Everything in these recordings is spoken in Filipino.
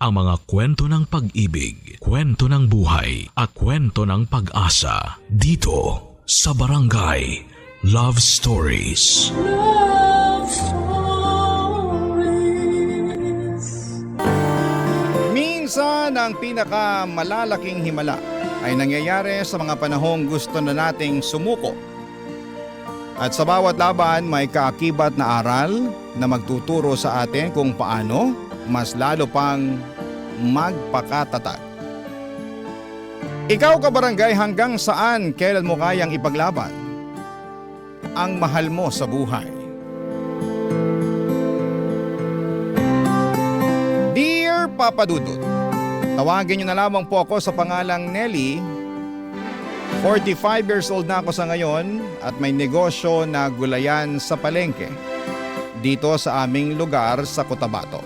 ang mga kwento ng pag-ibig, kwento ng buhay at kwento ng pag-asa dito sa Barangay Love Stories. Love Stories. Minsan ang pinakamalalaking himala ay nangyayari sa mga panahong gusto na nating sumuko. At sa bawat laban may kaakibat na aral na magtuturo sa atin kung paano mas lalo pang magpakatatag. Ikaw kabarangay, hanggang saan kailan mo kayang ipaglaban ang mahal mo sa buhay? Dear Papa Dudut, tawagin niyo na lamang po ako sa pangalang Nelly. 45 years old na ako sa ngayon at may negosyo na gulayan sa palengke dito sa aming lugar sa Cotabato.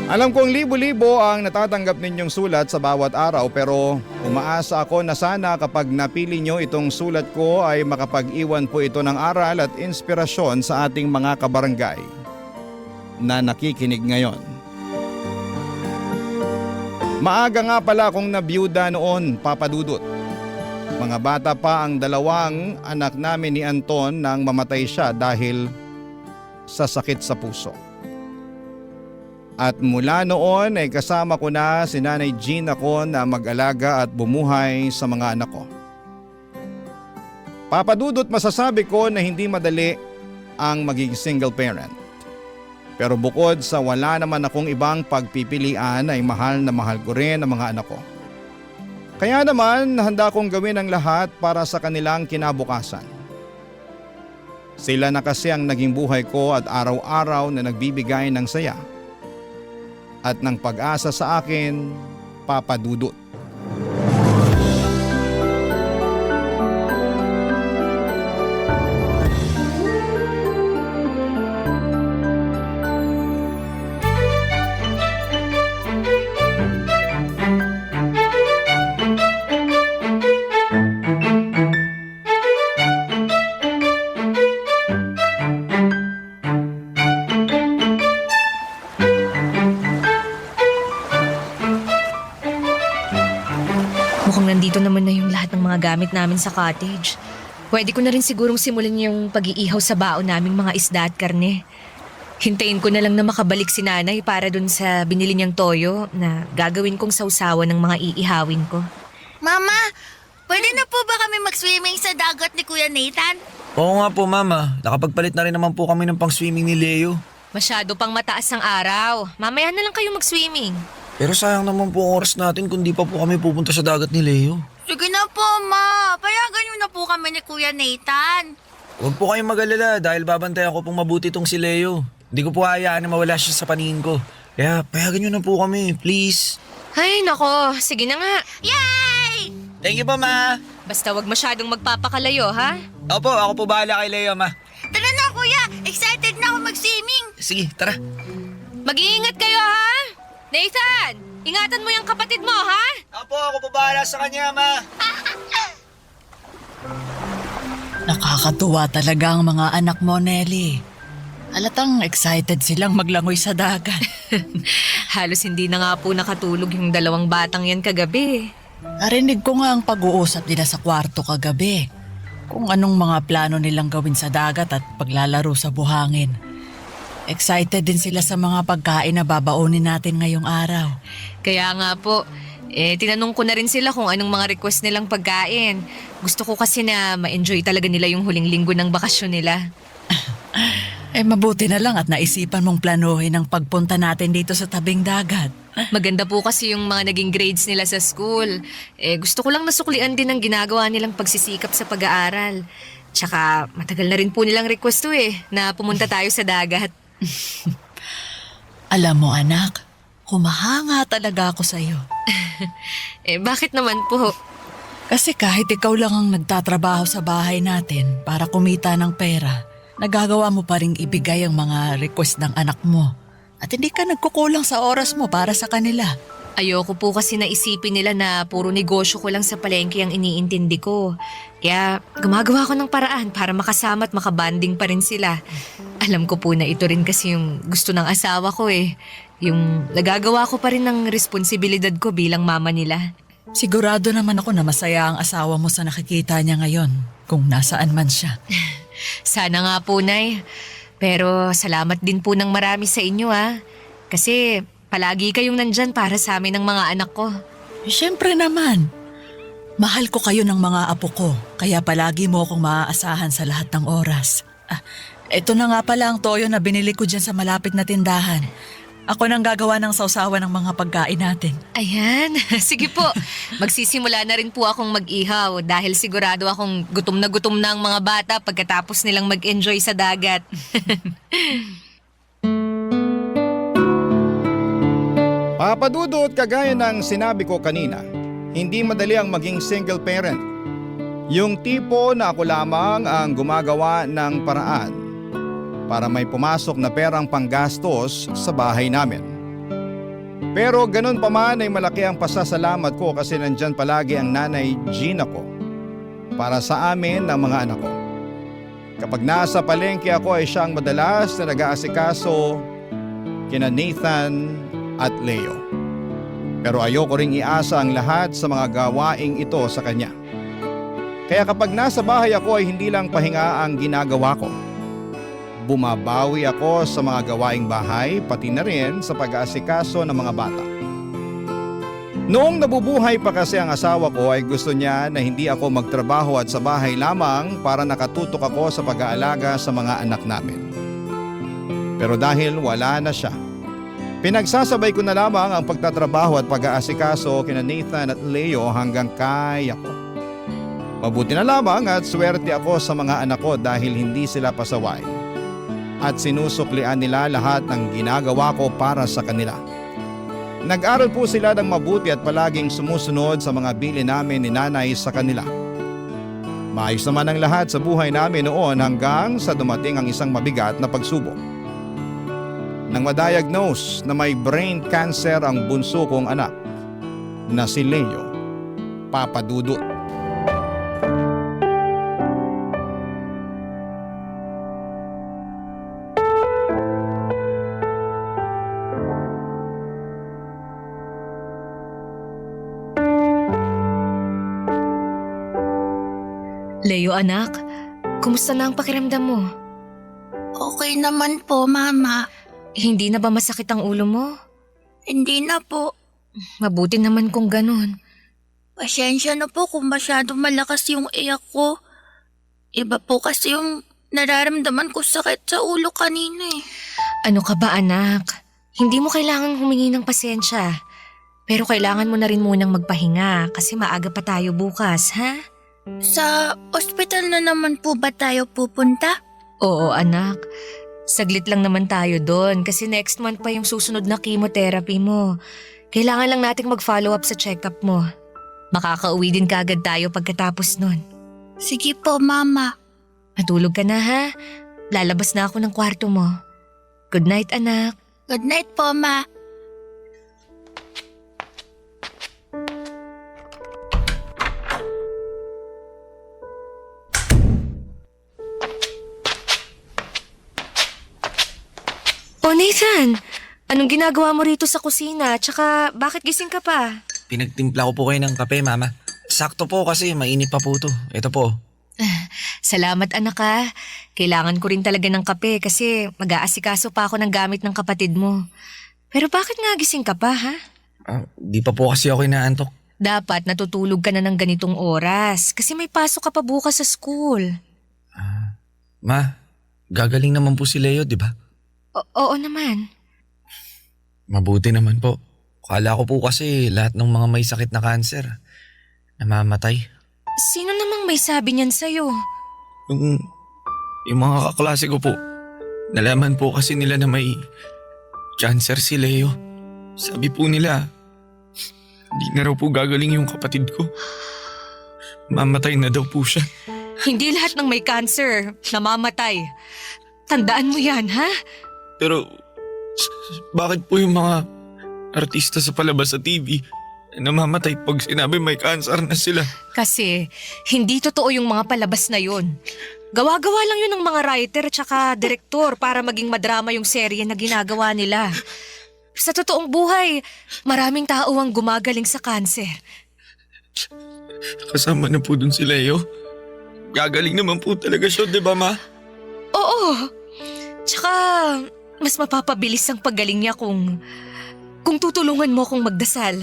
Alam kong libo-libo ang natatanggap ninyong sulat sa bawat araw, pero umaasa ako na sana kapag napili nyo itong sulat ko ay makapag-iwan po ito ng aral at inspirasyon sa ating mga kabarangay na nakikinig ngayon. Maaga nga pala akong nabiyuda noon, Papa Dudut. Mga bata pa ang dalawang anak namin ni Anton nang mamatay siya dahil sa sakit sa puso. At mula noon ay kasama ko na si Nanay Jean ako na mag-alaga at bumuhay sa mga anak ko. Papa Dudut, masasabi ko na hindi madali ang maging single parent. Pero bukod sa wala naman akong ibang pagpipilian ay mahal na mahal ko rin ang mga anak ko. Kaya naman handa kong gawin ang lahat para sa kanilang kinabukasan. Sila na kasi ang naging buhay ko at araw-araw na nagbibigay ng saya at ng pag-asa sa akin, Papa Dudut. Mukhang nandito naman na yung lahat ng mga gamit namin sa cottage. Pwede ko na rin sigurong simulan yung pag-iihaw sa baon naming mga isda at karne. Hintayin ko na lang na makabalik si nanay para dun sa binili niyang toyo na gagawin kong sausawan ng mga iihawin ko. Mama, pwede na po ba kami mag-swimming sa dagat ni Kuya Nathan? Oo nga po, Mama. Nakapagpalit na rin naman po kami ng pang-swimming ni Leo. Masyado pang mataas ang araw. Mamaya na lang kayo mag-swimming. Pero sayang naman po ang oras natin kung di pa po kami pupunta sa dagat ni Leo. Sige na po, Ma. Payagan niyo na po kami ni Kuya Nathan. Huwag po kayong mag-alala dahil babantayan ko pong mabuti tong si Leo. Hindi ko po hayaan na mawala siya sa paningin ko. Kaya payagan niyo na po kami, please. Ay, nako. Sige na nga. Yay! Thank you po, Ma. Basta wag masyadong magpapakalayo, ha? Opo, ako po bahala kay Leo, Ma. Tara na, Kuya. Excited na ako mag-swimming. Sige, tara. Mag-iingat kayo, ha? Nathan, ingatan mo yung kapatid mo, ha? Opo, ako po bahala sa kanya, Ma. Nakakatuwa talaga ang mga anak mo, Nelly. Halatang excited silang maglangoy sa dagat. Halos hindi na nga po nakatulog yung dalawang batang yan kagabi. Narinig ko nga ang pag-uusap nila sa kwarto kagabi. Kung anong mga plano nilang gawin sa dagat at paglalaro sa buhangin. Excited din sila sa mga pagkain na babaonin natin ngayong araw. Kaya nga po, tinanong ko na rin sila kung anong mga request nilang pagkain. Gusto ko kasi na ma-enjoy talaga nila yung huling linggo ng bakasyon nila. Mabuti na lang at naisipan mong planuhin ang pagpunta natin dito sa tabing dagat. Maganda po kasi yung mga naging grades nila sa school. Gusto ko lang nasuklian din ang ginagawa nilang pagsisikap sa pag-aaral. Tsaka matagal na rin po nilang request to na pumunta tayo sa dagat. Alam mo anak, humahanga talaga ako sa'yo. Bakit naman po? Kasi kahit ikaw lang ang nagtatrabaho sa bahay natin para kumita ng pera, nagagawa mo pa ring ibigay ang mga request ng anak mo. At hindi ka nagkukulang sa oras mo para sa kanila. Ayoko po kasi naisipin nila na puro negosyo ko lang sa palengke ang iniintindi ko. Kaya gumagawa ko ng paraan para makasama at makabanding pa rin sila. Alam ko po na ito rin kasi yung gusto ng asawa ko . Yung nagagawa ko pa rin ng responsibilidad ko bilang mama nila. Sigurado naman ako na masaya ang asawa mo sa nakikita niya ngayon, kung nasaan man siya. Sana nga po, Nay. Pero salamat din po ng marami sa inyo, ha. Kasi palagi kayong nandyan para sa amin ng mga anak ko. Siyempre naman. Mahal ko kayo ng mga apo ko, kaya palagi mo akong maaasahan sa lahat ng oras. Ito na nga pala ang toyo na binili ko dyan sa malapit na tindahan. Ako nang gagawa ng sausawan ng mga pagkain natin. Ayan, sige po. Magsisimula na rin po akong mag-ihaw dahil sigurado akong gutom na ang mga bata pagkatapos nilang mag-enjoy sa dagat. Papadudot, kagaya ng sinabi ko kanina, hindi madali ang maging single parent. Yung tipo na ako lamang ang gumagawa ng paraan para may pumasok na perang panggastos sa bahay namin. Pero ganun pa man ay malaki ang pasasalamat ko kasi nandyan palagi ang nanay Gina ko para sa amin ng mga anak ko. Kapag nasa palengke ako ay siyang madalas na nag-aasikaso kina Nathan at Leo. Pero ayoko ring iasa ang lahat sa mga gawaing ito sa kanya. Kaya kapag nasa bahay ako ay hindi lang pahinga ang ginagawa ko. Bumabawi ako sa mga gawaing bahay pati na rin sa pag-aasikaso ng mga bata. Noong nabubuhay pa kasi ang asawa ko ay gusto niya na hindi ako magtrabaho at sa bahay lamang para nakatutok ako sa pag-aalaga sa mga anak namin. Pero dahil wala na siya, pinagsasabay ko na lamang ang pagtatrabaho at pag-aasikaso kina Nathan at Leo hanggang kaya ko. Mabuti na lamang at swerte ako sa mga anak ko dahil hindi sila pasaway. At sinusuklian nila lahat ng ginagawa ko para sa kanila. Nag-aral po sila ng mabuti at palaging sumusunod sa mga bili namin ni nanay sa kanila. Maayos naman ang lahat sa buhay namin noon hanggang sa dumating ang isang mabigat na pagsubok. Nang ma-diagnose na may brain cancer ang bunso kong anak na si Leo Papadudut. Leo, anak, kumusta na ang pakiramdam mo? Okay naman po, Mama. Hindi na ba masakit ang ulo mo? Hindi na po. Mabuti naman kung ganun. Pasensya na po kung masyado malakas yung iyak ko. Iba po kasi yung nararamdaman ko sakit sa ulo kanina eh. Ano ka ba, anak? Hindi mo kailangang humingi ng pasensya. Pero kailangan mo na rin munang magpahinga kasi maaga pa tayo bukas, ha? Sa ospital na naman po ba tayo pupunta? Oo, anak. Saglit lang naman tayo doon kasi next month pa yung susunod na chemotherapy mo. Kailangan lang nating mag-follow up sa check-up mo. Makakauwi din kagad tayo pagkatapos nun. Sige po, Mama. Matulog ka na, ha? Lalabas na ako ng kwarto mo. Good night, anak. Good night po, Ma. Oh, Nathan! Anong ginagawa mo rito sa kusina? Tsaka bakit gising ka pa? Pinagtimpla ko po kayo ng kape, Mama. Sakto po kasi mainit pa po to. Ito po. Salamat, anak, ha. Kailangan ko rin talaga ng kape kasi mag-aasikaso pa ako ng gamit ng kapatid mo. Pero bakit nga gising ka pa, ha? Di pa po kasi ako inaantok. Dapat natutulog ka na ng ganitong oras kasi may pasok ka pa bukas sa school. Ma, gagaling naman po si Leo, di ba? Oo naman. Mabuti naman po. Kala ko po kasi lahat ng mga may sakit na cancer namamatay. Sino namang may sabi niyan sa'yo? Yung mga kaklase ko po, nalaman po kasi nila na may cancer si Leo. Sabi po nila, hindi na raw po gagaling yung kapatid ko. Mamatay na daw po siya. Hindi lahat ng may cancer namamatay. Tandaan mo yan, ha? Pero bakit po yung mga artista sa palabas sa TV namamatay pag sinabi may cancer na sila? Kasi hindi totoo yung mga palabas na yun. Gawa-gawa lang yun ng mga writer tsaka direktor para maging madrama yung serye na ginagawa nila. Sa totoong buhay, maraming tao ang gumagaling sa kanser. Kasama na po dun si Leo. Gagaling naman po talaga siya, di ba ma? Oo. Tsaka, mas mapapabilis ang paggaling niya kung tutulungan mo akong magdasal.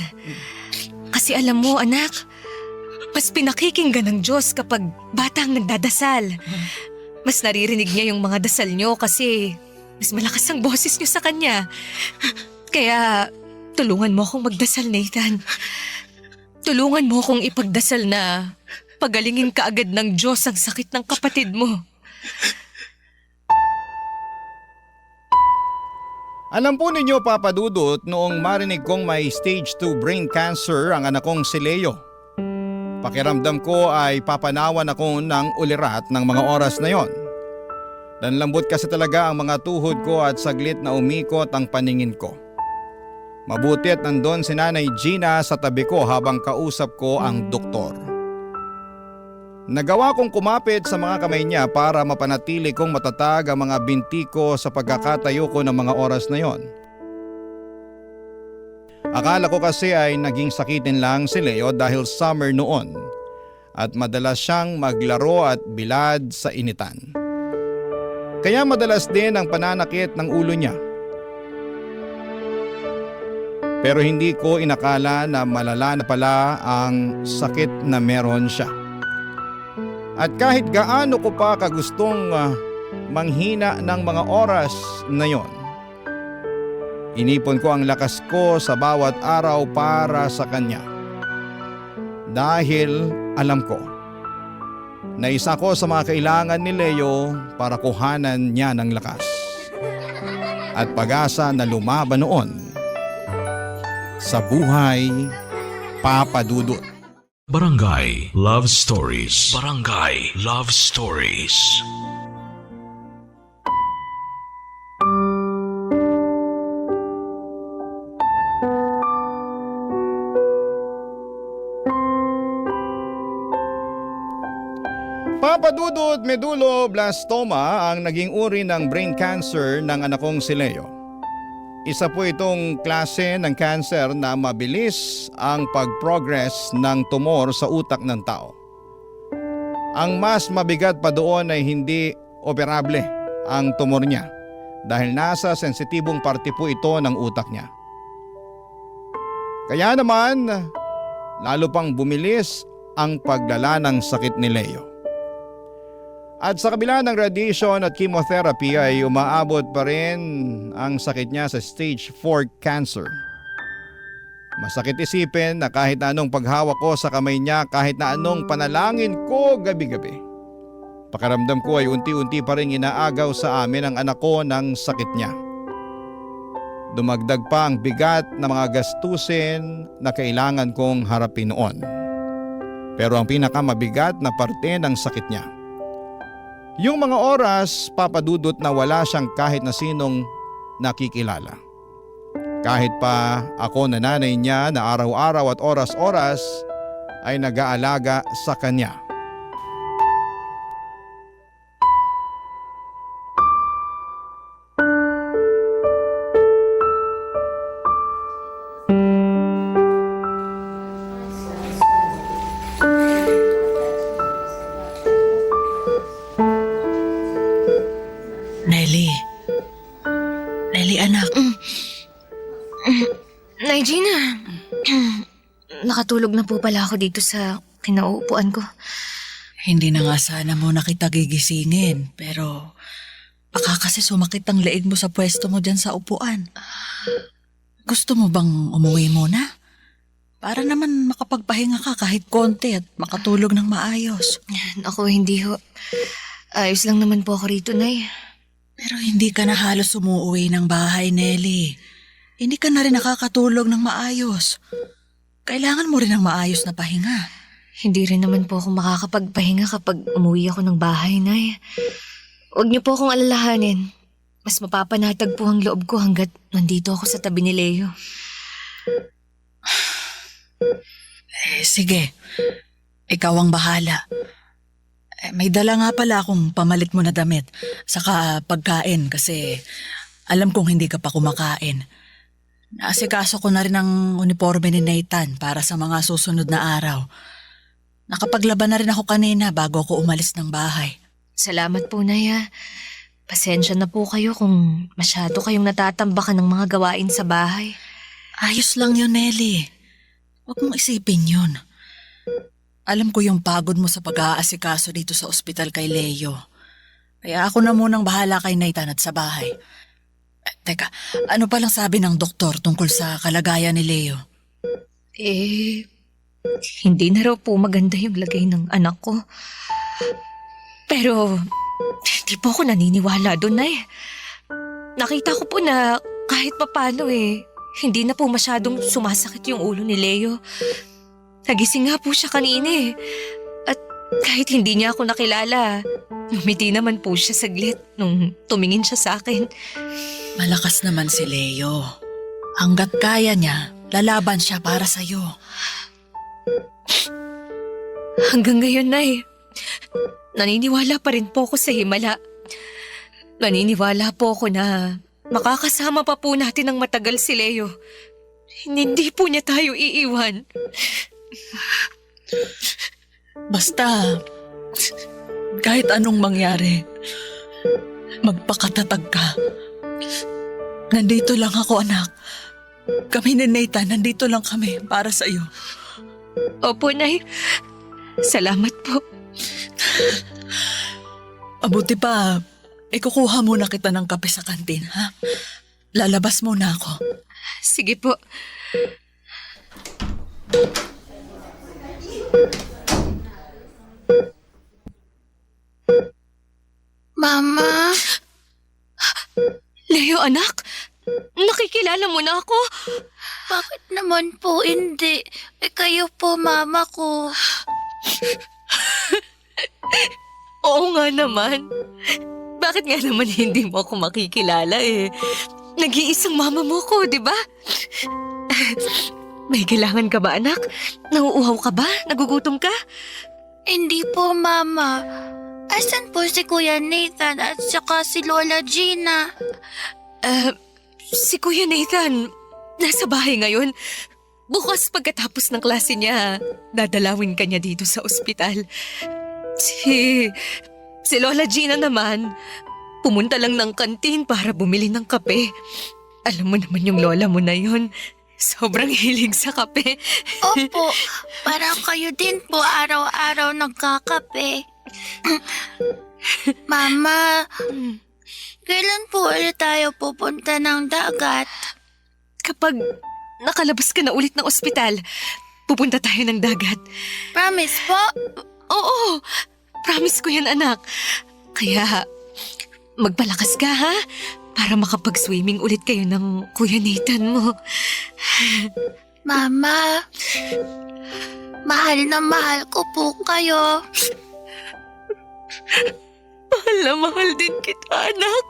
Kasi alam mo, anak, mas pinakikinggan ng Diyos kapag batang nagdadasal. Mas naririnig niya yung mga dasal niyo kasi mas malakas ang boses niyo sa kanya. Kaya, tulungan mo akong magdasal, Nathan. Tulungan mo akong ipagdasal na pagalingin ka agad ng Diyos ang sakit ng kapatid mo. Alam po ninyo, Papa Dudut, noong marinig kong may stage 2 brain cancer ang anak kong si Leo. Pakiramdam ko ay papanawan ako ng ulirat ng mga oras na yon. Nanlambot kasi talaga ang mga tuhod ko at saglit na umikot ang paningin ko. Mabuti at nandun si Nanay Gina sa tabi ko habang kausap ko ang doktor. Nagawa kong kumapit sa mga kamay niya para mapanatili kong matatag ang mga binti ko sa pagkakatayo ko ng mga oras na yon. Akala ko kasi ay naging sakitin lang si Leo dahil summer noon at madalas siyang maglaro at bilad sa initan. Kaya madalas din ang pananakit ng ulo niya. Pero hindi ko inakala na malala na pala ang sakit na meron siya. At kahit gaano ko pa kagustong manghina ng mga oras na yon, inipon ko ang lakas ko sa bawat araw para sa kanya. Dahil alam ko na isa ko sa mga kailangan ni Leo para kuhanan niya ng lakas at pag-asa na lumaban noon sa buhay, Papa Dudut. Barangay Love Stories. Barangay Love Stories. Papa Dudut, medulloblastoma ang naging uri ng brain cancer ng anak kong si Leo. Isa po itong klase ng cancer na mabilis ang pag-progress ng tumor sa utak ng tao. Ang mas mabigat pa doon ay hindi operable ang tumor niya dahil nasa sensitibong parte po ito ng utak niya. Kaya naman, lalo pang bumilis ang paglala ng sakit ni Leo. At sa kabila ng radiation at chemotherapy ay umaabot pa rin ang sakit niya sa stage 4 cancer. Masakit isipin na kahit na anong paghawak ko sa kamay niya, kahit na anong panalangin ko gabi-gabi, pakiramdam ko ay unti-unti pa rin inaagaw sa amin ang anak ko ng sakit niya. Dumagdag pa ang bigat na mga gastusin na kailangan kong harapin noon. Pero ang pinakamabigat na parte ng sakit niya, yung mga oras, Papa Dudut, na wala siyang kahit na sinong nakikilala. Kahit pa ako na nanay niya na araw-araw at oras-oras ay nag-aalaga sa kanya. Nelly anak. Nay Gina, nakatulog na po pala ako dito sa kinauupuan ko. Hindi na nga sana muna kita gigisingin, pero baka kasi sumakit ang leeg mo sa pwesto mo dyan sa upuan. Gusto mo bang umuwi muna? Para naman makapagpahinga ka kahit konti at makatulog ng maayos. Ako hindi ho. Ayos lang naman po ako rito, Nay. Pero hindi ka na halos umuwi ng bahay, Nelly. Hindi ka na rin nakakatulog ng maayos. Kailangan mo rin ng maayos na pahinga. Hindi rin naman po ako makakapagpahinga kapag umuwi ako ng bahay, Nay. Huwag niyo po akong alalahanin. Mas mapapanatag po ang loob ko hanggat nandito ako sa tabi ni Leo. Sige. Ikaw ang bahala. May dala nga pala akong pamalit mo na damit. Saka pagkain kasi alam kong hindi ka pa kumakain. Naasikaso ko na rin ang uniforme ni Nathan para sa mga susunod na araw. Nakapaglaban na rin ako kanina bago ako umalis ng bahay. Salamat po, Nay. Pasensya na po kayo kung masyado kayong natatambakan ng mga gawain sa bahay. Ayos lang yun, Nelly. Huwag mong isipin yun. Alam ko yung pagod mo sa pag-aasikaso dito sa ospital kay Leo. Kaya ako na munang bahala kay Nathan at sa bahay. Teka, ano palang sabi ng doktor tungkol sa kalagayan ni Leo? Hindi na raw po maganda yung lagay ng anak ko. Pero, hindi po ako naniniwala doon, Nay. Nakita ko po na kahit papano hindi na po masyadong sumasakit yung ulo ni Leo. Nagising nga po siya kanina At kahit hindi niya ako nakilala, ngumiti naman po siya saglit nung tumingin siya sa akin. Malakas naman si Leo. Hanggat kaya niya, lalaban siya para sa'yo. Hanggang ngayon, Nay, naniniwala pa rin po ako sa himala. Naniniwala po ako na makakasama pa po natin ng matagal si Leo. Hindi po niya tayo iiwan. Basta, kahit anong mangyari, magpakatatag ka. Nandito lang ako, anak. Kami ni Nathan, nandito lang kami para sa iyo. Opo, Nay. Salamat po. Mabuti pa, ikukuha muna kita ng kape sa kantin, ha? Lalabas muna ako. Sige po. Mama, Leo, anak. Nakikilala mo na ako. bakit naman po hindi? Kayo po, mama ko. Oo nga naman. Bakit nga naman hindi mo ako makikilala Nag-iisang mama mo ko, di ba? May kailangan ka ba, anak? Nauuhaw ka ba? Nagugutom ka? Hindi po, mama. Asan po si Kuya Nathan at saka si Lola Gina? Si Kuya Nathan, nasa bahay ngayon. Bukas pagkatapos ng klase niya, dadalawin ka niya dito sa ospital. Si Lola Gina naman, pumunta lang ng kantin para bumili ng kape. Alam mo naman yung lola mo na yun. Sobrang hilig sa kape. Opo, parang kayo din po araw-araw nagkakape. Mama, kailan po ulit tayo pupunta ng dagat? Kapag nakalabas ka na ulit ng ospital, pupunta tayo ng dagat. Promise po? Oo, promise ko yan, anak. Kaya magpalakas ka, ha? Para makapag-swimming ulit kayo ng Kuya Nathan mo. Mama, mahal na mahal ko po kayo. Mahal na mahal din kita, anak.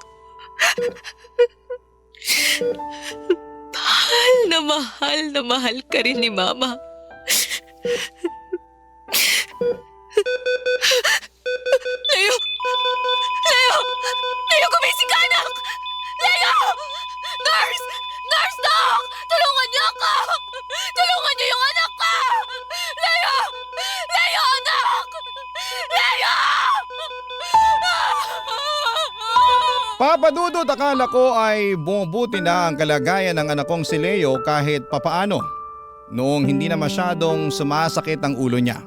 Mahal na mahal ka rin ni Mama. Leo! Leo! Leo, gumising ka, anak! Leo! Nurse! Nurse, doc! Tulungan niyo ako! Tulungan niyo yung anak ko! Leo! Leo, anak! Leo! Papa Dudut, akala ko ay bumubuti na ang kalagayan ng anak kong si Leo kahit papaano noong hindi na masyadong sumasakit ang ulo niya.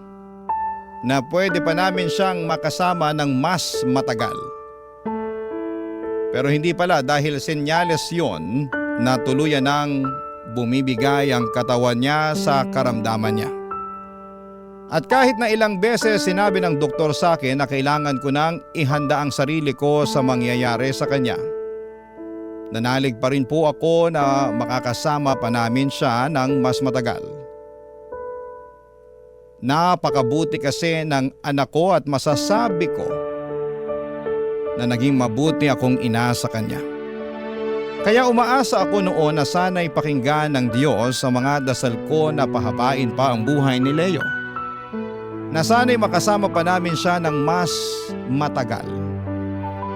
Na pwede pa namin siyang makasama ng mas matagal. Pero hindi pala dahil senyales yon na tuluyan ng bumibigay ang katawan niya sa karamdaman niya. At kahit na ilang beses sinabi ng doktor sa akin na kailangan ko nang ihanda ang sarili ko sa mangyayari sa kanya, nanalig pa rin po ako na makakasama pa namin siya ng mas matagal. Napakabuti kasi ng anak ko at masasabi ko na naging mabuti akong ina sa kanya. Kaya umaasa ako noon na sana'y pakinggan ng Diyos sa mga dasal ko na pahabain pa ang buhay ni Leo. Na sana'y makasama pa namin siya ng mas matagal.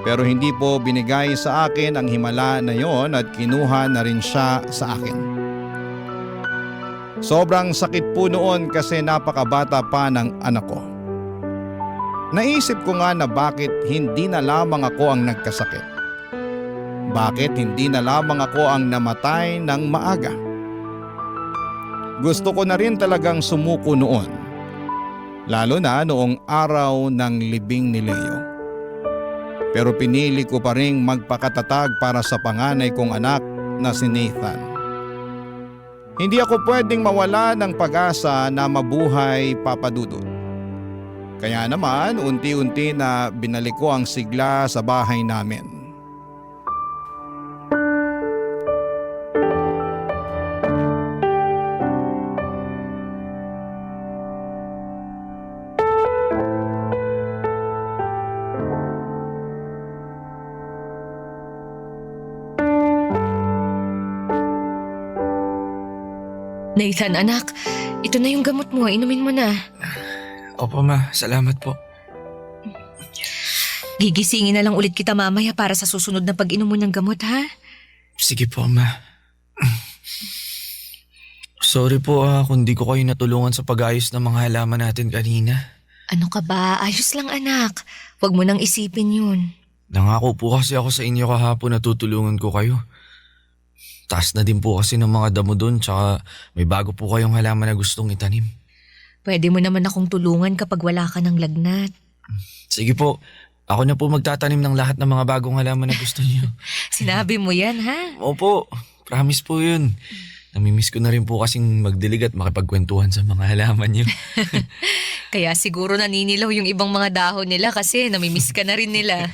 Pero hindi po binigay sa akin ang himala na yon at kinuha na rin siya sa akin. Sobrang sakit po noon kasi napakabata pa ng anak ko. Naisip ko nga na bakit hindi na lamang ako ang nagkasakit. Bakit hindi na lamang ako ang namatay ng maaga? Gusto ko na rin talagang sumuko noon. Lalo na noong araw ng libing ni Leo. Pero pinili ko pa ring magpakatatag para sa panganay kong anak na si Nathan. Hindi ako pwedeng mawala ng pag-asa na mabuhay, Papa Dudut. Kaya naman unti-unti na binalik ko ang sigla sa bahay namin. Nathan, anak, ito na yung gamot mo. Inumin mo na. Opo ma, salamat po. Gigisingin na lang ulit kita mamaya para sa susunod na pag-inom mo ng gamot, ha? Sige po ma. Sorry po kung di ko kayo natulungan sa pag-ayos ng mga halaman natin kanina. Ano ka ba? Ayos lang, anak. Huwag mo nang isipin yun. Nangako po kasi ako sa inyo kahapon na tutulungan ko kayo. Taas na din po kasi ng mga damo doon tsaka may bago po kayong halaman na gustong itanim. Pwede mo naman akong tulungan kapag wala ka ng lagnat. Sige po, ako na po magtatanim ng lahat ng mga bagong halaman na gusto niyo. Sinabi mo yan, ha? Opo, promise po yun. Namimiss ko na rin po kasing magdilig at makipagkwentuhan sa mga halaman niyo. Kaya siguro naninilaw yung ibang mga dahon nila kasi namimiss ka na rin nila.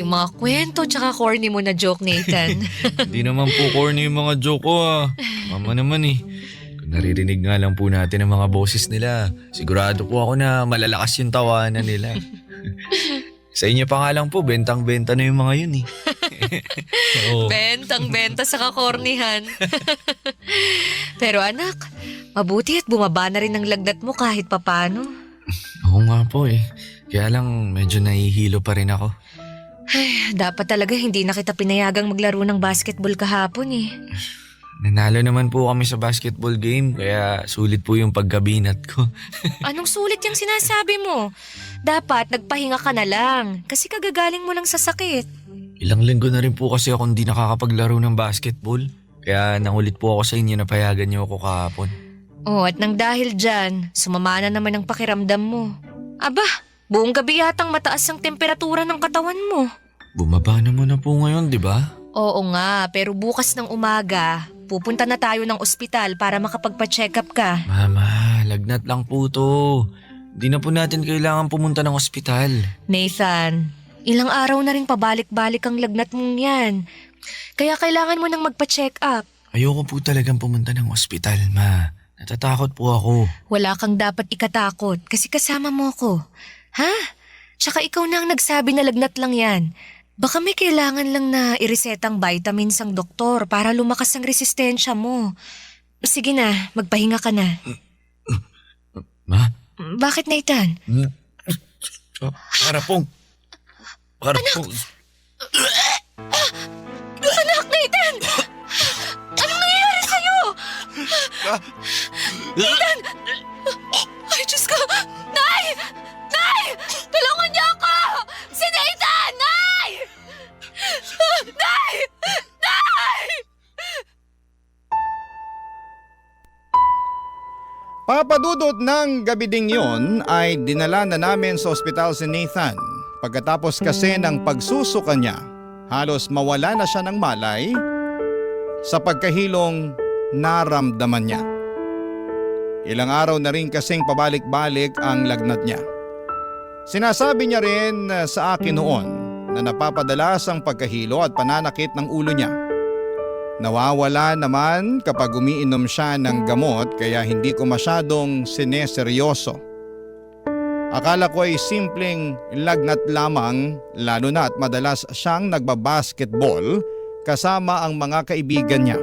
Yung mga kwento tsaka corny mo na joke, Nathan. Hindi naman po corny yung mga joke ko Mama naman Kung naririnig nga lang po natin ang mga boses nila, sigurado po ako na malalakas yung tawanan nila. Sa inyo pa nga lang po, bentang-benta na yung mga yun Oo. Bentang-benta sa kakornihan. Pero anak, mabuti at bumaba na rin ang lagnat mo kahit papano. Oo nga po Kaya lang medyo nahihilo pa rin ako. Ay, dapat talaga hindi na kita pinayagang maglaro ng basketball kahapon Nanalo naman po kami sa basketball game kaya sulit po yung pagkabinat ko. Anong sulit yung sinasabi mo? Dapat nagpahinga ka na lang kasi kagagaling mo lang sa sakit. Ilang linggo na rin po kasi ako hindi nakakapaglaro ng basketball. Kaya nangulit po ako sa inyo na payagan niyo ako kahapon. Oh, at nang dahil dyan, sumama na naman ang pakiramdam mo. Aba, buong gabi yatang mataas ang temperatura ng katawan mo. Bumaba naman na po ngayon, di ba? Oo nga, pero bukas ng umaga, pupunta na tayo ng ospital para makapagpa-check up ka. Mama, lagnat lang po to. Di na po natin kailangan pumunta ng ospital. Nathan, ilang araw na rin pabalik-balik ang lagnat mong yan. Kaya kailangan mo nang magpa-check up. Ayoko po talagang pumunta ng ospital, ma. Natatakot po ako. Wala kang dapat ikatakot kasi kasama mo ako. Ha? Tsaka ikaw na ang nagsabi na lagnat lang yan. Baka may kailangan lang na iresetang vitamins ang doktor para lumakas ang resistensya mo. Sige na, magpahinga ka na. Ma? Bakit, Nathan? Para pong... Anak, Nathan! Anong nangyayari sa'yo? Nathan! Ay, Diyos ko! Nay! Nay! Tulungan niyo ako! Si Nathan! Nay! Nay! Nay! Papadudot ng gabi ding yon ay dinala na namin sa ospital si Nathan. Pagkatapos kasi ng pagsusuka niya, halos mawala na siya ng malay sa pagkahilong naramdaman niya. Ilang araw na rin kasing pabalik-balik ang lagnat niya. Sinasabi niya rin sa akin noon na napapadalas ang pagkahilo at pananakit ng ulo niya. Nawawala naman kapag umiinom siya ng gamot kaya hindi ko masyadong sineseryoso. Akala ko ay simpleng lagnat lamang lalo na at madalas siyang nagbabasketball kasama ang mga kaibigan niya.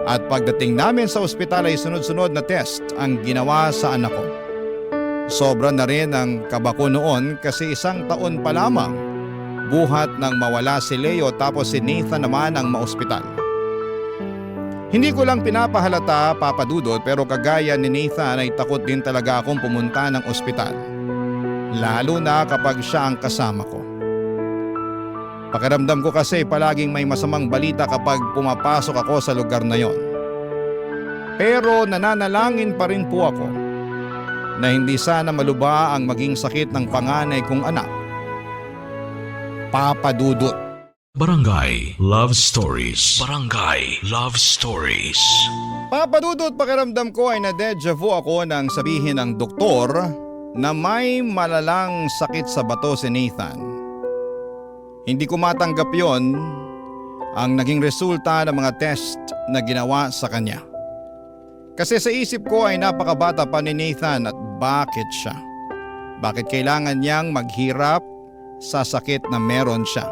At pagdating namin sa ospital ay sunod-sunod na test ang ginawa sa anak ko. Sobra na rin ang kaba ko noon kasi 1 taon pa lamang buhat ng mawala si Leo tapos si Nathan naman ang maospital. Hindi ko lang pinapahalata, Papa Dudut, pero kagaya ni Nathan ay takot din talaga akong pumunta ng ospital. Lalo na kapag siya ang kasama ko. Pakiramdam ko kasi palaging may masamang balita kapag pumapasok ako sa lugar na yon. Pero nananalangin pa rin po ako na hindi sana maluba ang maging sakit ng panganay kong anak, Papa Dudut. Barangay Love Stories. Barangay Love Stories. Papa Dudut, pakiramdam ko ay na-deja vu ako nang sabihin ng doktor na may malalang sakit sa bato si Nathan. Hindi ko matanggap yon ang naging resulta ng mga test na ginawa sa kanya. Kasi sa isip ko ay napakabata pa ni Nathan at bakit siya? Bakit kailangan niyang maghirap sa sakit na meron siya?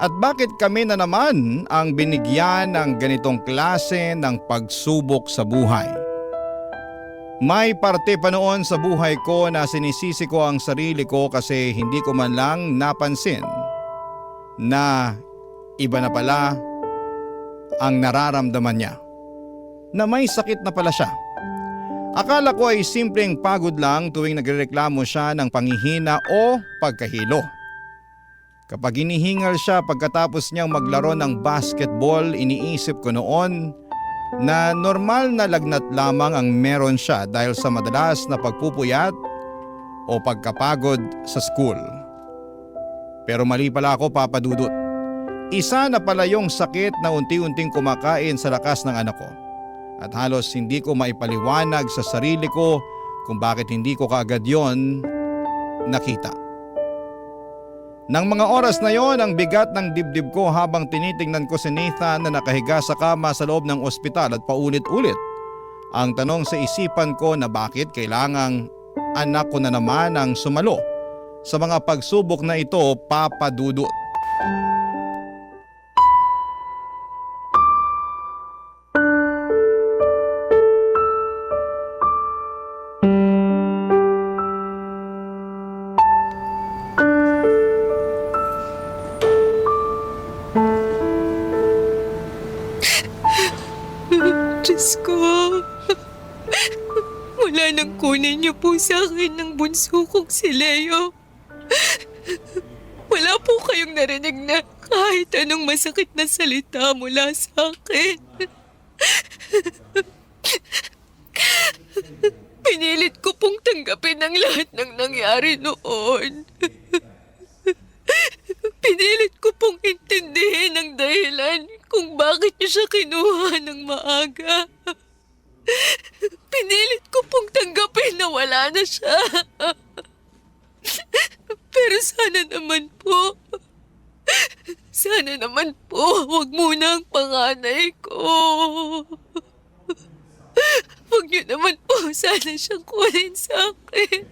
At bakit kami na naman ang binigyan ng ganitong klase ng pagsubok sa buhay? May parte pa noon sa buhay ko na sinisisi ko ang sarili ko kasi hindi ko man lang napansin na iba na pala ang nararamdaman niya. Na may sakit na pala siya. Akala ko ay simpleng pagod lang tuwing nagrereklamo siya ng panghihina o pagkahilo. Kapag hinihingal siya pagkatapos niyang maglaro ng basketball, iniisip ko noon na normal na lagnat lamang ang meron siya dahil sa madalas na pagpupuyat o pagkapagod sa school. Pero mali pala ako, Papa Dudut. Isa na pala yung sakit na unti-unting kumakain sa lakas ng anak ko. At halos hindi ko maipaliwanag sa sarili ko kung bakit hindi ko kaagad yon nakita. Nang mga oras na yon, ang bigat ng dibdib ko habang tinitingnan ko si Nathan na nakahiga sa kama sa loob ng ospital at paulit-ulit ang tanong sa isipan ko na bakit kailangang anak ko na naman ang sumalo sa mga pagsubok na ito, Papa Dudut. Diyos ko, wala nang kunin niyo po sa akin ng bunso kong si Leo. Wala po kayong narinig na kahit anong masakit na salita mula sa akin. Pinilit ko pong tanggapin ang lahat ng nangyari noon. Pinilit ko pong intindihin ang dahilan kung bakit niyo siya kinuha ng maaga. Pinilit ko pong tanggapin na wala na siya. Pero sana naman po wag muna ang panganay ko. Wag niyo naman po sana siyang kunin sa akin.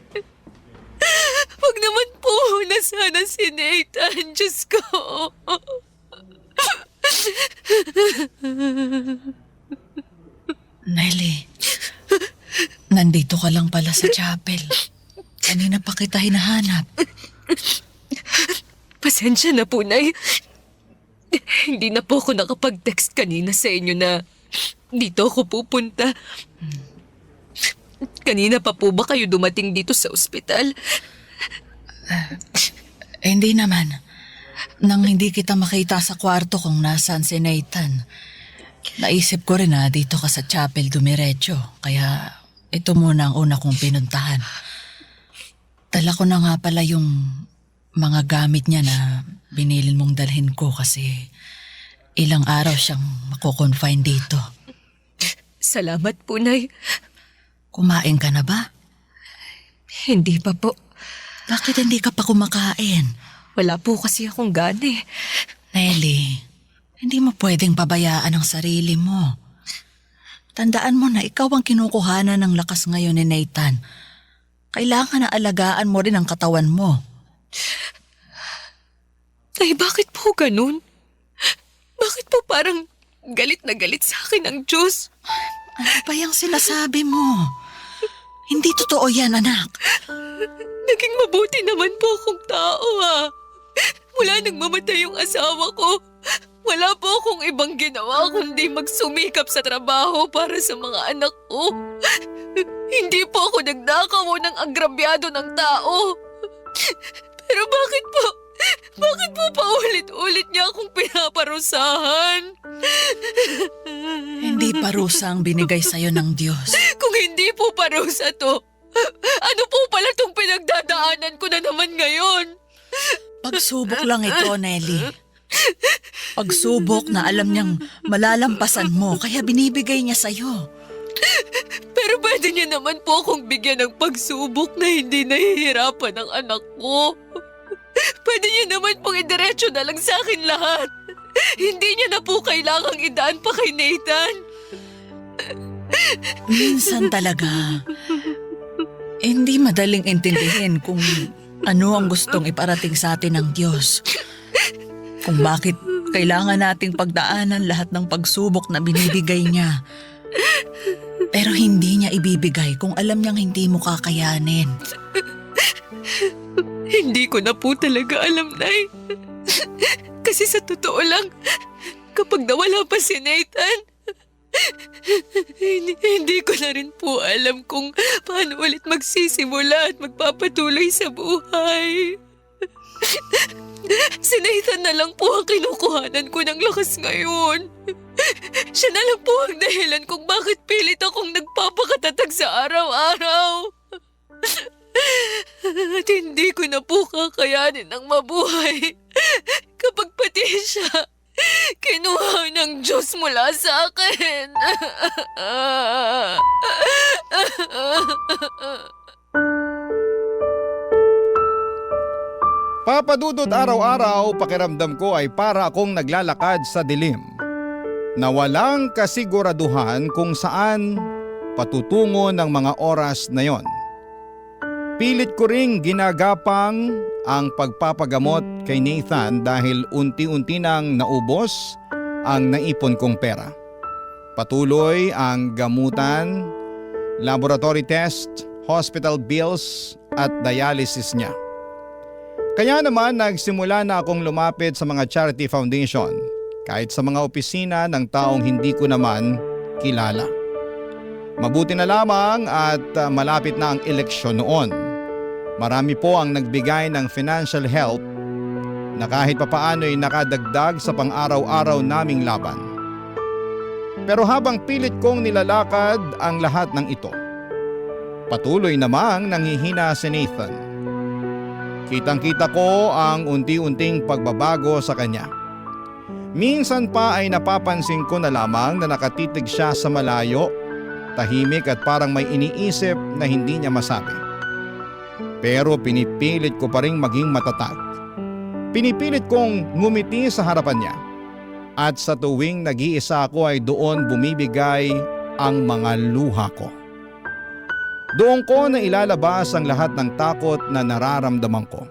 Wag naman po na sana si Nathan, Diyos ko. Nelly, nandito ka lang pala sa chapel. Kanina pa kita hinahanap. Pasensya na po, Nay. Hindi na po ako nakapag-text kanina sa inyo na dito ako pupunta. Kanina pa po ba kayo dumating dito sa ospital? Hindi naman. Nang hindi kita makita sa kwarto kung nasaan si Nathan, naisip ko rin na dito ka sa chapel dumiretso. Kaya ito muna ang una kong pinuntahan. Dala ko na nga pala yung mga gamit niya na binilin mong dalhin ko kasi ilang araw siyang mako-confine dito. Salamat po, Nay. Kumain ka na ba? Hindi pa po. Bakit hindi ka pa kumakain? Wala po kasi akong gana eh. Nelly, hindi mo pwedeng pabayaan ang sarili mo. Tandaan mo na ikaw ang kinukuhanan ng lakas ngayon ni Nathan. Kailangan na alagaan mo rin ang katawan mo. Ay, bakit po ganun? Bakit po parang galit na galit sa akin ang Diyos? Ano ba yung sinasabi mo? Hindi totoo yan, anak. Naging mabuti naman po akong tao, ah. Mula nang mamatay yung asawa ko, wala po akong ibang ginawa kundi magsumikap sa trabaho para sa mga anak ko. Hindi po ako nagnakaw o ng agrabyado ng tao. Pero bakit po paulit-ulit niya akong pinaparusahan? Hindi parusa ang binigay sa'yo ng Diyos. Kung hindi po parusa to, ano po pala tong pinagdadaanan ko na naman ngayon? Pagsubok lang ito, Nelly. Pagsubok na alam niyang malalampasan mo kaya binibigay niya sa'yo. Pero pwede niya naman po akong bigyan ng pagsubok na hindi nahihirapan ng anak ko. Pwede niya naman pong idiretso na lang sa akin lahat. Hindi niya na po kailangang idaan pa kay Nathan. Minsan talaga, hindi madaling intindihin kung ano ang gustong iparating sa atin ng Diyos. Kung bakit kailangan nating pagdaanan lahat ng pagsubok na binibigay niya. Pero hindi niya ibibigay kung alam niyang hindi mo kakayanin. Hindi ko na po talaga alam, Nay. Kasi sa totoo lang, kapag nawala pa si Nathan, hindi ko na rin po alam kung paano ulit magsisimula at magpapatuloy sa buhay. Si Nathan na lang po ang kinukuhanan ko ng lakas ngayon. Siya na lang po ang dahilan kung bakit pilit akong nagpapakatatag sa araw-araw. At hindi ko na po kakayanin ng mabuhay kapag pati siya kinuha ng Diyos mula sa akin. Papadudod araw-araw, pakiramdam ko ay para akong naglalakad sa dilim na walang kasiguraduhan kung saan patutungo ng mga oras na yon. Pilit ko ring ginagapang ang pagpapagamot kay Nathan dahil unti-unti nang naubos ang naipon kong pera. Patuloy ang gamutan, laboratory test, hospital bills at dialysis niya. Kaya naman nagsimula na akong lumapit sa mga charity foundation kahit sa mga opisina ng taong hindi ko naman kilala. Mabuti na lamang at malapit na ang eleksyon noon. Marami po ang nagbigay ng financial help na kahit papaano'y nakadagdag sa pang-araw-araw naming laban. Pero habang pilit kong nilalakad ang lahat ng ito, patuloy namang nanghihina si Nathan. Kitang-kita ko ang unti-unting pagbabago sa kanya. Minsan pa ay napapansin ko na lamang na nakatitig siya sa malayo, tahimik at parang may iniisip na hindi niya masabi. Pero pinipilit ko pa ring maging matatag. Pinipilit kong ngumiti sa harapan niya. At sa tuwing nag-iisa ako ay doon bumibigay ang mga luha ko. Doon ko na ilalabas ang lahat ng takot na nararamdaman ko.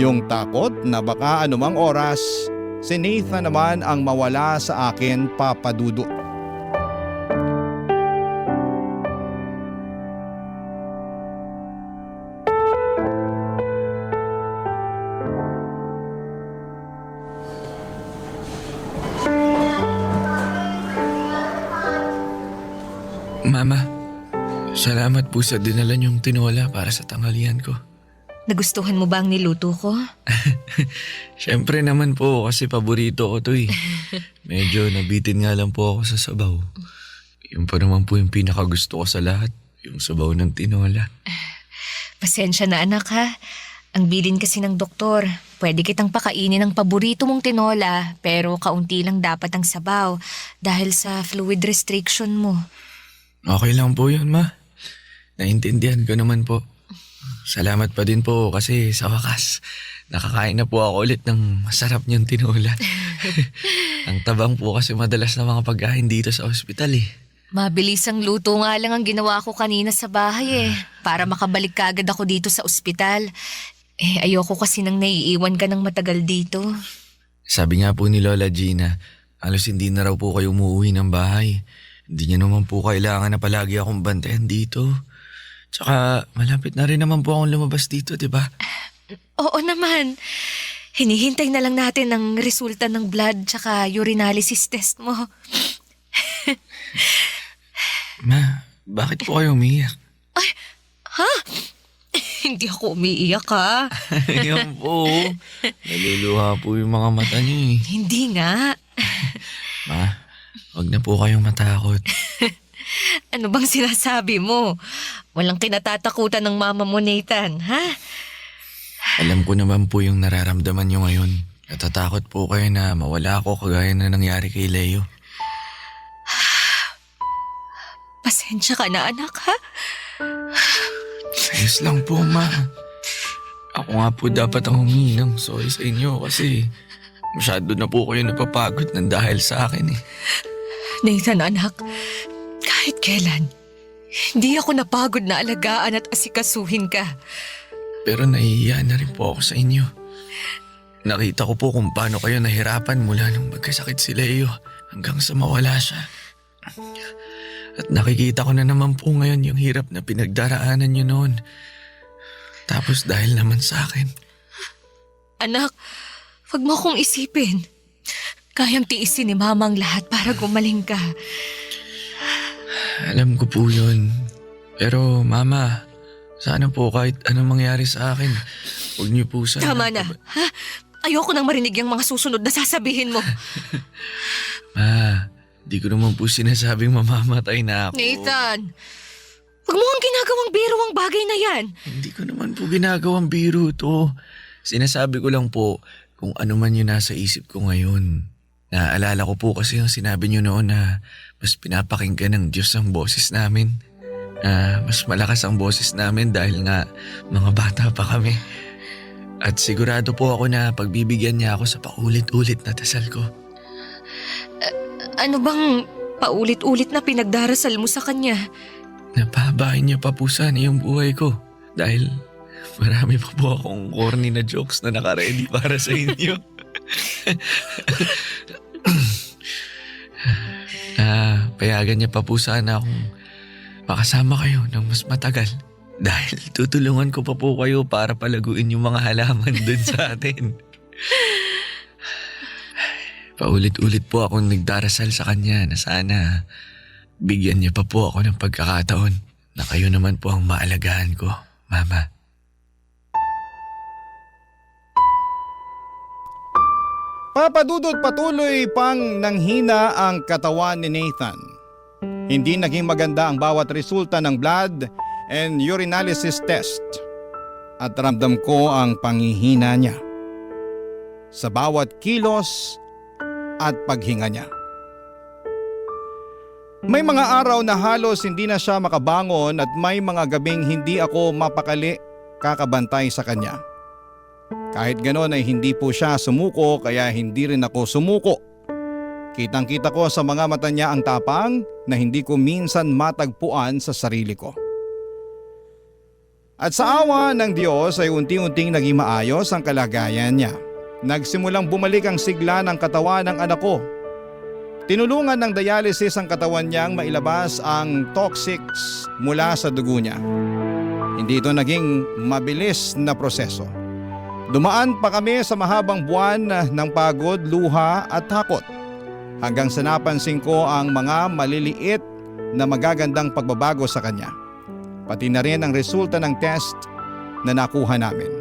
Yung takot na baka anumang oras, si Nathan naman ang mawala sa akin, papadudot. Mama, salamat po sa dinala niyong tinola para sa tanghalian ko. Nagustuhan mo ba ang niluto ko? Siyempre naman po kasi paborito ko to eh. Medyo nabitin nga lang po ako sa sabaw. Yun pa naman po yung pinakagusto ko sa lahat, yung sabaw ng tinola. Pasensya na anak ha. Ang bilin kasi ng doktor, pwede kitang pakainin ng paborito mong tinola pero kaunti lang dapat ang sabaw dahil sa fluid restriction mo. Okay lang po yun, Ma. Naintindihan ko naman po. Salamat pa din po kasi sa wakas, nakakain na po ako ulit ng masarap niyong tinola. Ang tabang po kasi madalas na mga pagkain dito sa ospital eh. Mabilis ang luto nga lang ang ginawa ko kanina sa bahay para makabalik kaagad ako dito sa ospital. Ayoko kasi nang naiiwan ka ng matagal dito. Sabi nga po ni Lola Gina, halos hindi na raw po kayo umuwi ng bahay. Hindi niya naman po kailangan na palagi akong bantayan dito. Tsaka malapit na rin naman po akong lumabas dito, di ba? Oo naman. Hinihintay na lang natin ang resulta ng blood tsaka urinalysis test mo. Ma, bakit po kayo umiyak? Hindi ako umiiyak ha. Ayan po. Naluluha po yung mga mata niyo eh. Hindi nga. Ma, huwag na po kayong matakot. Ano bang sinasabi mo? Walang kinatatakutan ng mama mo, Nathan, ha? Alam ko naman po yung nararamdaman niyo ngayon. Natatakot po kayo na mawala ako kagaya na nangyari kay Leo. Pasensya ka na, anak, ha? Ayos lang po, Ma. Ako nga po dapat ang humingi ng sorry sa inyo kasi masyado na po kayo napapagod ng dahil sa akin eh. Nathan, anak, kahit kailan, hindi ako napagod na alagaan at asikasuhin ka. Pero nahihiya na rin po ako sa inyo. Nakita ko po kung paano kayo nahirapan mula nung magkasakit si Leo hanggang sa mawala siya. At nakikita ko na naman po ngayon yung hirap na pinagdaraanan niyo noon. Tapos dahil naman sa akin. Anak, wag mo akong isipin. Kayang tiisin ni Mama ang lahat para gumaling ka. Alam ko po yun. Pero Mama, sana po kahit anong mangyari sa akin, huwag niyo po sana... Tama na, ha? Ayoko nang marinig yung mga susunod na sasabihin mo. Ma, di ko naman po sinasabing mamamatay na ako. Nathan, wag mo ang ginagawang biro ang bagay na yan. Hindi ko naman po ginagawang biro to. Sinasabi ko lang po kung ano man yung nasa isip ko ngayon. Naaalala ko po kasi yung sinabi niyo noon na mas pinapakinggan ng Diyos ang boses namin. Mas malakas ang boses namin dahil nga mga bata pa kami. At sigurado po ako na pagbibigyan niya ako sa paulit-ulit na dasal ko. Ano bang paulit-ulit na pinagdarasal mo sa kanya? Napahabain niya pa po sana yung buhay ko. Dahil marami pa po akong corny na jokes na nakaready para sa inyo. Payagan niya pa po sana akong makasama kayo ng mas matagal. Dahil tutulungan ko pa po kayo para palaguin yung mga halaman dun sa atin. Paulit-ulit po akong nagdarasal sa kanya na sana bigyan niya pa po ako ng pagkakataon na kayo naman po ang maalagaan ko, Mama. Papadudot patuloy pang nanghina ang katawan ni Nathan. Hindi naging maganda ang bawat resulta ng blood and urinalysis test. At ramdam ko ang panghihina niya sa bawat kilos at paghinga niya. May mga araw na halos hindi na siya makabangon at may mga gabing hindi ako mapakali kakabantay sa kanya. Kahit ganoon ay hindi po siya sumuko kaya hindi rin ako sumuko. Kitang-kita ko sa mga mata niya ang tapang na hindi ko minsan matagpuan sa sarili ko. At sa awa ng Diyos ay unti-unting naging maayos ang kalagayan niya. Nagsimulang bumalik ang sigla ng katawan ng anak ko. Tinulungan ng dialysis ang katawan niyang mailabas ang toxics mula sa dugo niya. Hindi ito naging mabilis na proseso. Dumaan pa kami sa mahabang buwan ng pagod, luha at takot. Hanggang sa napansin ko ang mga maliliit na magagandang pagbabago sa kanya. Pati na rin ang resulta ng test na nakuha namin.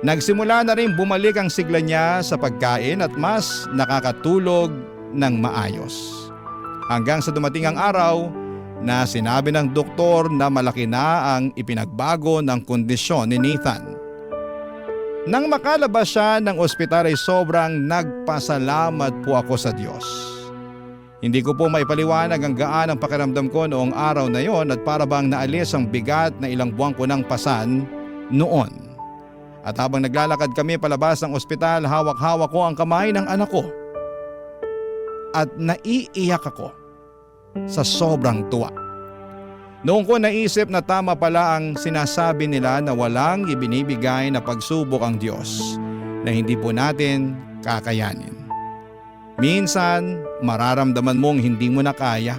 Nagsimula na rin bumalik ang sigla niya sa pagkain at mas nakakatulog ng maayos. Hanggang sa dumating ang araw na sinabi ng doktor na malaki na ang ipinagbago ng kondisyon ni Nathan. Nang makalabas siya ng ospital ay sobrang nagpasalamat po ako sa Diyos. Hindi ko po maipaliwanag ang gaan ang pakiramdam ko noong araw na yon at para bang naalis ang bigat na ilang buwan ko ng pasan noon. At habang naglalakad kami palabas ng ospital, hawak-hawak ko ang kamay ng anak ko. At naiiyak ako sa sobrang tuwa. Noong ko naisip na tama pala ang sinasabi nila na walang ibinibigay na pagsubok ang Diyos na hindi po natin kakayanin. Minsan, mararamdaman mong hindi mo na kaya.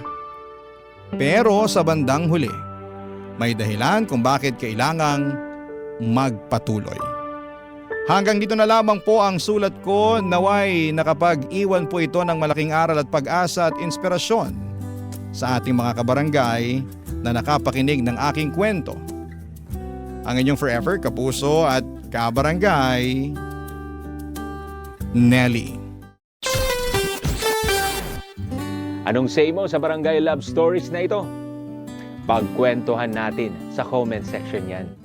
Pero sa bandang huli, may dahilan kung bakit kailangang magpatuloy. Hanggang dito na lamang po ang sulat ko, naway nakapag-iwan po ito ng malaking aral at pag-asa at inspirasyon sa ating mga kabarangay na nakapakinig ng aking kwento. Ang inyong forever kapuso at kabarangay, Nelly. Anong say mo sa Barangay Love Stories na ito? Pagkwentuhan natin sa comment section yan.